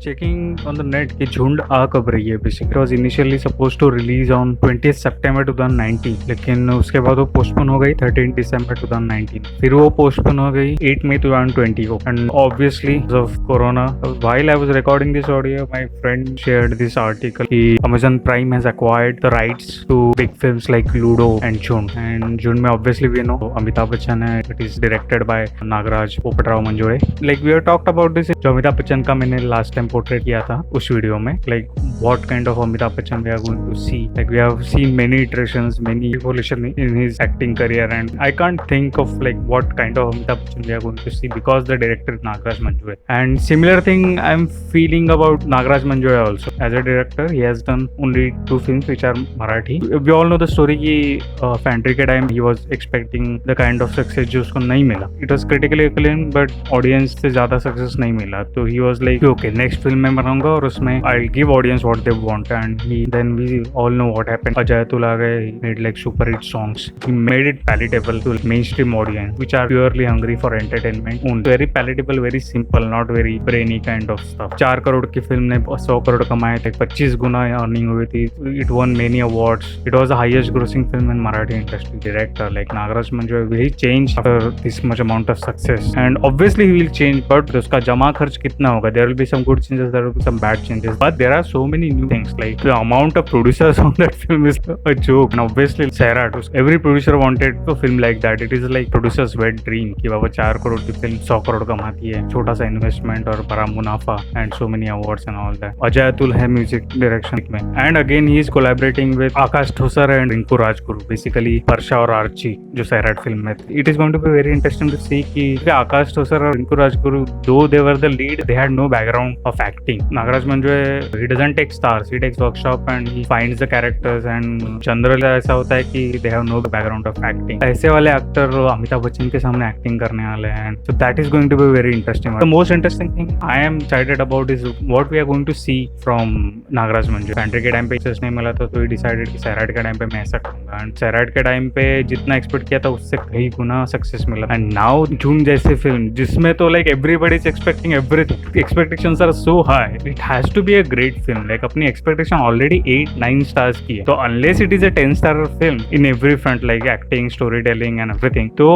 checking on the net कि झुंड आ कब रही है basically. It was initially supposed to release on 20th September 2019, लेकिन उसके बाद वो पोस्टपोन हो गई 13 December 2019. फिर वो पोस्टपोन हो गई 8 May 2020 को. And obviously because of Corona, while I was recording this audio, my friend shared this article कि Amazon Prime has acquired the rights to big films like Ludo and Jhund. And Jhund में obviously we know Amitabh Bachchan है. It is directed by Nagraj Popatrao Manjule. Like we have talked about this, जो अमिताभ बच्चन का मैंने last time portray किया था उस video में. Like what kind of Amitabh Bachchan we are going to see. Like we have seen many iterations, many evolution in his acting career, and I can't think of like what kind of Amitabh Bachchan we are going to see because the director is Nagraj Manjuळे. And similar thing I'm feeling about Nagraj Manjuळे also. As a director, he has done only 2 films which are Marathi. We all know the story कि Fantry के time he was expecting the kind of success जो उसको नहीं मिला. It was critically acclaimed but audience से ज़्यादा success नहीं मिला. तो he was like okay next film मैं बनाऊंगा और उसमें I'll give audience what they want, and then we all know what happened. Ajay Atul आ गए, he made like super hit songs. He made it palatable to mainstream audience which are purely hungry for entertainment. Very palatable, very simple, not very brainy kind of stuff. 4 crore की film ने 100 करोड़ कमाए थे, 25 गुना earning हुई थी. It won many awards. It was the highest grossing film in Marathi industry. Director like Nagraj Manjuळे will change after this much amount of success, and obviously he will change, but उसका जमा खर्च कितना होगा? There will be some good changes, there will be some bad changes, but there are so many new things. Like the amount of producers on that film is a joke, and obviously Sairat, every producer wanted to film like that. It is like producer's wet dream कि बाबा 4 करोड़ की film 100 crore कमाती है, छोटा सा investment और बड़ा मुनाफा, and so many awards and all that. Ajay Atul है म्यूजिक डायरेक्शन में, and again he is collaborating with Akash Thosar and Rinku Rajguru, basically Parsha और Archie जो Sairat film में. It is going to be very interesting to see कि Akash Thosar और Rinku Rajguru, though they were the lead, they had no background of acting. Nagraj Manjuळे, he doesn't take stars, he takes workshop and he finds the characters, and generally ऐसा होता है कि they have no background of acting. ऐसे वाले actor Amitabh Bachchan के सामने acting करने वाले हैं, so that is going to be very interesting. The most interesting thing I am excited about is what we are going to see from Nagraj Manjule. फैंट्री के time पे success नहीं मिला था, तो he decided कि सैराट के टाइम पे मैं ऐसा करूंगा, एंड सैराट के टाइम पे जितना एक्सपेक्ट किया था उससे कई गुना सक्सेस मिला. एंड नाउ झुंड जैसे फिल्म जिसमें तो like everybody is expecting, expectations are so high, it has to be a great film. Like अपनी एक्सपेक्टेशन ऑलरेडी 8-9 स्टार्स की है, तो unless it is a 10 star film in every front like acting, story telling and everything, तो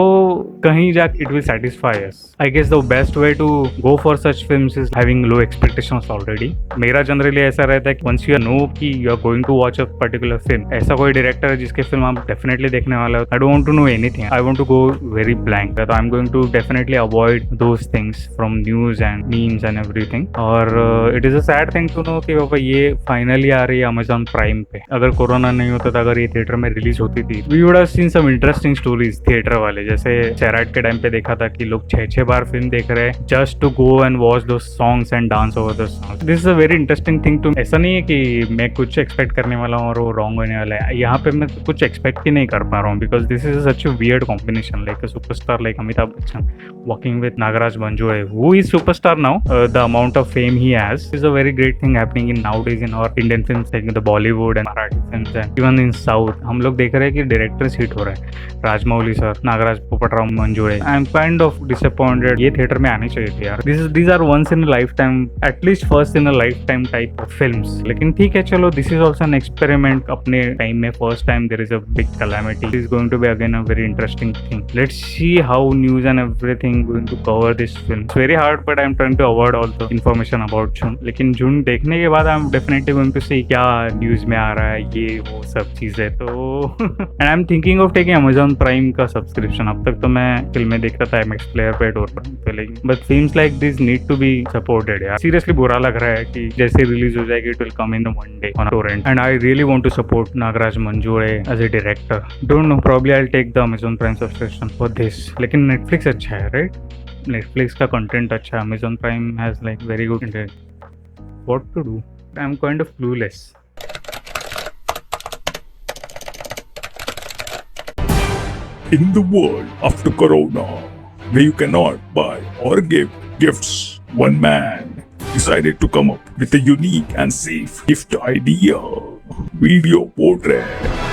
कहीं जाके it will satisfy us. I guess the best way to go for such films is having low expectations already. मेरा generally ऐसा रहता है कि once you know कि you are going to watch a particular film, ऐसा कोई director है जिसके फिल्म आप डेफिनेटली देखने वाला हो, I don't want to know anything, I want to go very blank. तो I am going to definitely avoid those things from news and memes and everything. और it is a sad thing to know कि बाबा ये finally आ रही है Amazon prime पे. अगर corona नहीं होता था, अगर ये थिएटर में रिलीज होती थी, we would have seen some interesting stories theatre वाले. जैसे सैराट के टाइम पे देखा था कि लोग 6-6 बार फिल्म देख रहे हैं just to go and watch दो songs and dance over the songs. This is a very interesting thing too. ऐसा नहीं है कि मैं कुछ एक्सपेक्ट करने वाला हूँ और वो रॉन्ग होने वाला है. यहाँ पे मैं कुछ एक्सपेक्ट ही नहीं कर पा रहा हूँ, because this is such a weird combination. Like a superstar like Amitabh Bachchan working with Nagraj Manjuळे, who is superstar now. The amount of fame he has is a very great thing happening in nowadays in our Indian films, like the Bollywood and Marathi films and even in South. हम लोग देख रहे हैं कि directors hit हो रहे हैं. Rajamouli sir, Nagraj Popatrao Manjule. I am kind of disappointed. ये थिएटर में आने चाहिए थे यार. these are once in a lifetime, at least first in a lifetime type of films. लेकिन ठीक है, चलो, this is also an experiment. अपने टाइम में first time there is a big calamity. This is going to be again a very interesting thing. Let's see how news and everything going to cover this film. It's very hard, but I'm trying to avoid all the information about Jhund. लेकिन झुंड देखने के बाद I'm definitely going to see क्या news में आ रहा है, ये वो सब चीजें. तो and I'm thinking of taking Amazon Prime का सब्सक्रिप्शन. अब तक तो मैं फिल्में देखता था MX Player पे, और पे, लेकिन but films like this need to be supported. यार सीरियसली बुरा लग रहा है कि जैसे रिलीज हो जाएगी it will come in the one day on a torrent, and I really want to support Nagraj Manjuळे as a director. Don't know, probably I'll take the Amazon Prime subscription for this. लेकिन Netflix अच्छा है, right? Netflix का content अच्छा है. Amazon Prime has like very good content. What to do? I'm kind of clueless. In the world after Corona, where you cannot buy or give gifts, one man decided to come up with a unique and safe gift idea: video portrait.